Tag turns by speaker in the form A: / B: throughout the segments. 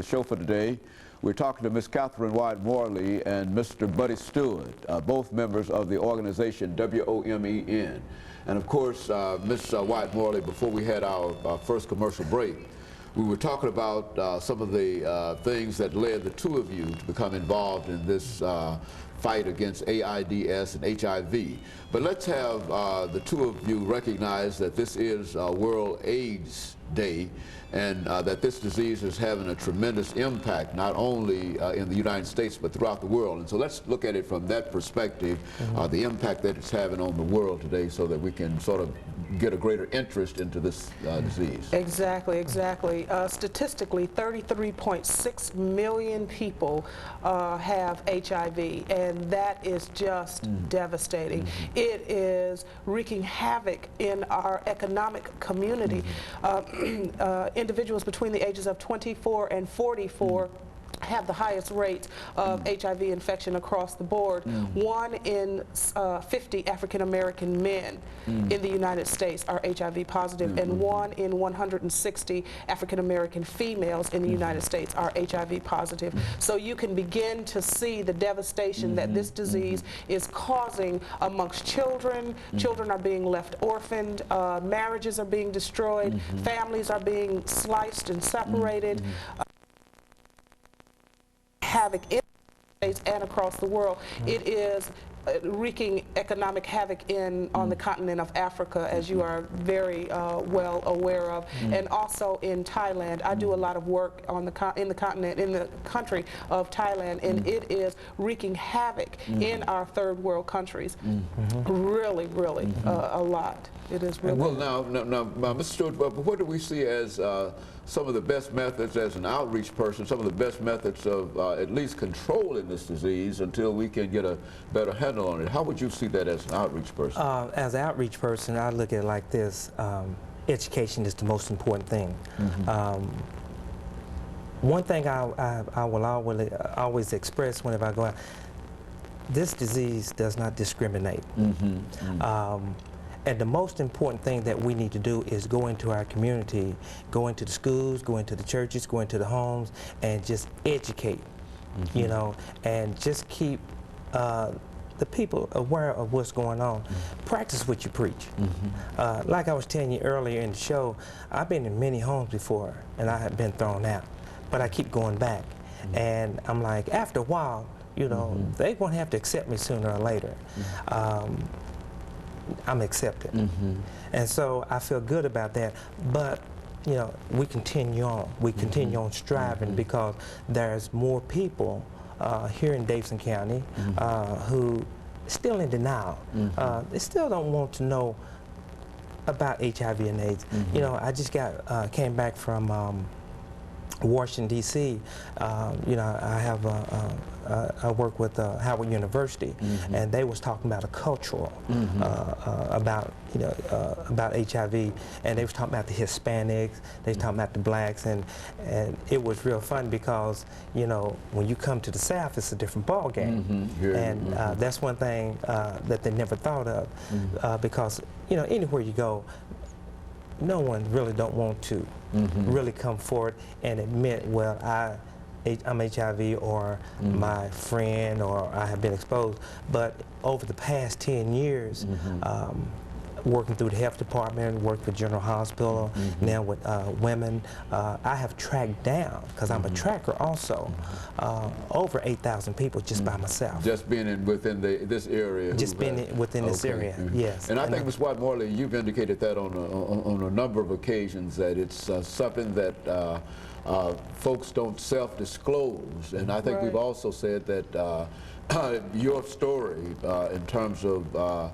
A: the show for today. We're talking to Miss CWyatt-Morley and Mr. BStuart, both members of the organization WOMEN. And of course, Ms. Wyatt-Morley, before we had our first commercial break, we were talking about some of the things that led the two of you to become involved in this fight against AIDS and HIV. But let's have the two of you recognize that this is World AIDS Day, and that this disease is having a tremendous impact not only in the United States but throughout the world. And so let's look at it from that perspective, the impact that it's having on the world today, so that we can sort of get a greater interest into this disease.
B: Exactly. Statistically, 33.6 million people have HIV, and that is just devastating. It is wreaking havoc in our economic community. Individuals between the ages of 24 and 44 have the highest rates of HIV infection across the board. 1 in 50 African American men in the United States are HIV positive, and 1 in 160 African American females in the United States are HIV positive. So you can begin to see the devastation that this disease is causing amongst children. Children are being left orphaned, marriages are being destroyed, families are being sliced and separated. Havoc in the States and across the world. It is wreaking economic havoc on the continent of Africa, as you are very well aware of, and also in Thailand. I do a lot of work on in the country of Thailand, and it is wreaking havoc in our third world countries. Really, a lot. It is really.
A: Well, now, Mr. Stewart, what do we see as some of the best methods as an outreach person, some of the best methods of at least controlling this disease until we can get a better handle on it? How would you see that as an outreach person?
C: As an outreach person, I look at it like this. Education is the most important thing. One thing I will always express whenever I go out, this disease does not discriminate. And the most important thing that we need to do is go into our community, go into the schools, go into the churches, go into the homes, and just educate, you know, and just keep the people aware of what's going on. Practice what you preach. Like I was telling you earlier in the show, I've been in many homes before, and I have been thrown out, but I keep going back. And I'm like, after a while, you know, they're going to have to accept me sooner or later. I'm accepted. And so I feel good about that. But, you know, we continue on. We continue on striving because there's more people here in Davidson County who still in denial. They still don't want to know about HIV and AIDS. You know, I just came back from Washington, D.C. You know, I work with Howard University, and they was talking about a cultural about HIV, and they was talking about the Hispanics, they was talking about the blacks, and it was real fun because, you know, when you come to the South, it's a different ball game, and that's one thing that they never thought of, because, you know, anywhere you go, no one really don't want to really come forward and admit, well, I'm HIV, or my friend, or I have been exposed. But over the past 10 years, working through the health department, worked with General Hospital, now with women, I have tracked down, because I'm a tracker also, over 8,000 people just by myself.
A: Just being within this area?
C: Just being within this area, yes.
A: And I think, Ms. Wyatt-Morley, you've indicated that on a number of occasions, that it's something that folks don't self-disclose. And I think we've also said that your story in terms of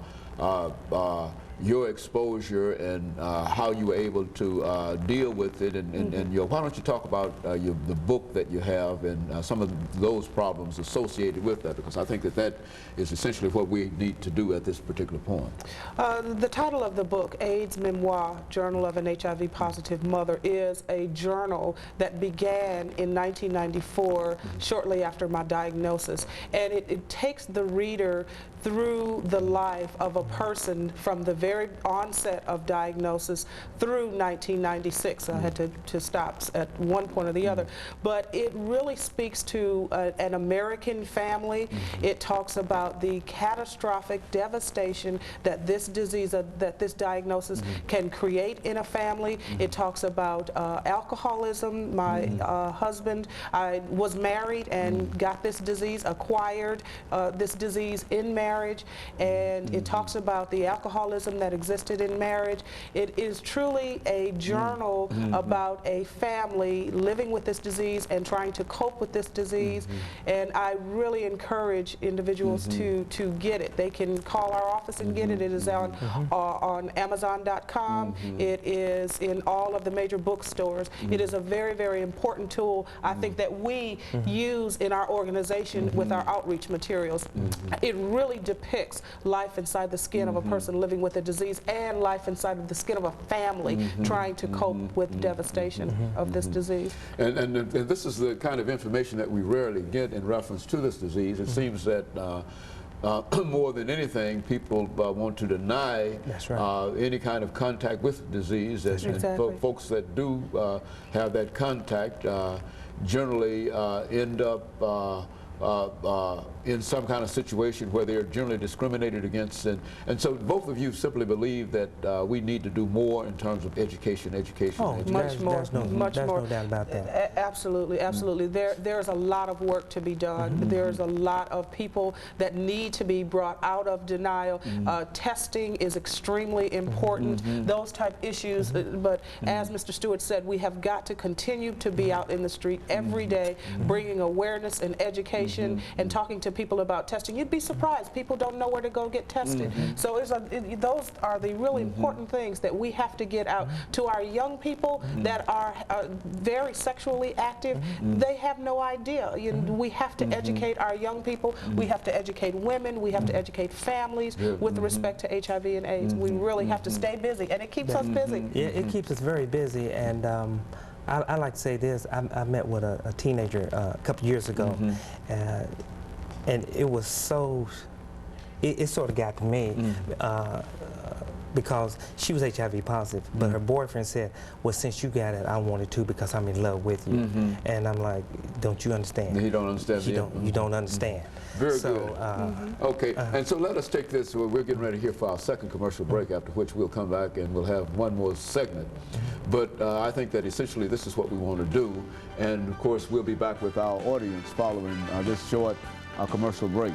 A: your exposure and how you were able to deal with it, and why don't you talk about the book that you have and some of those problems associated with that, because I think that is essentially what we need to do at this particular point.
B: The title of the book, AIDS Memoir, Journal of an HIV Positive Mother, is a journal that began in 1994, shortly after my diagnosis, and it takes the reader through the life of a person from the very onset of diagnosis through 1996. I had to stop at one point or the other. But it really speaks to an American family. It talks about the catastrophic devastation that this disease, that this diagnosis can create in a family. It talks about alcoholism. My husband, I was married and got this disease, acquired this disease in marriage, and it talks about the alcoholism that existed in marriage. It is truly a journal about a family living with this disease and trying to cope with this disease, and I really encourage individuals to get it. They can call our office and get it. It is on Amazon.com. It is in all of the major bookstores. It is a very, very important tool, I think, that we use in our organization with our outreach materials. It really depicts life inside the skin of a person living with a disease and life inside of the skin of a family trying to cope with devastation of this disease.
A: And this is the kind of information that we rarely get in reference to this disease. It seems that more than anything, people want to deny any kind of contact with the disease, and folks that do have that contact generally end up in some kind of situation where they're generally discriminated against, and so both of you simply believe that we need to do more in terms of education.
B: Much more.
C: There's no doubt about that.
B: Absolutely, absolutely. There's a lot of work to be done. There's a lot of people that need to be brought out of denial. Testing is extremely important. Those type issues, but as Mr. Stewart said, we have got to continue to be out in the street every day, bringing awareness and education and talking to people about testing. You'd be surprised. People don't know where to go get tested. So those are the really important things that we have to get out to our young people that are very sexually active. They have no idea. We have to educate our young people. We have to educate women. We have to educate families with respect to HIV and AIDS. We really have to stay busy, and it keeps us busy.
C: Yeah, it keeps us very busy, and I like to say this. I met with a teenager a couple years ago, and it was so, it sort of got to me because she was HIV positive, but her boyfriend said, well, since you got it, I wanted to because I'm in love with you. And I'm like, don't you understand?
A: You don't understand.
C: You don't understand.
A: Very good. Okay, and so let us take this. We're getting ready here for our second commercial break, after which we'll come back and we'll have one more segment. But I think that essentially this is what we want to do. And of course, we'll be back with our audience following this short commercial break.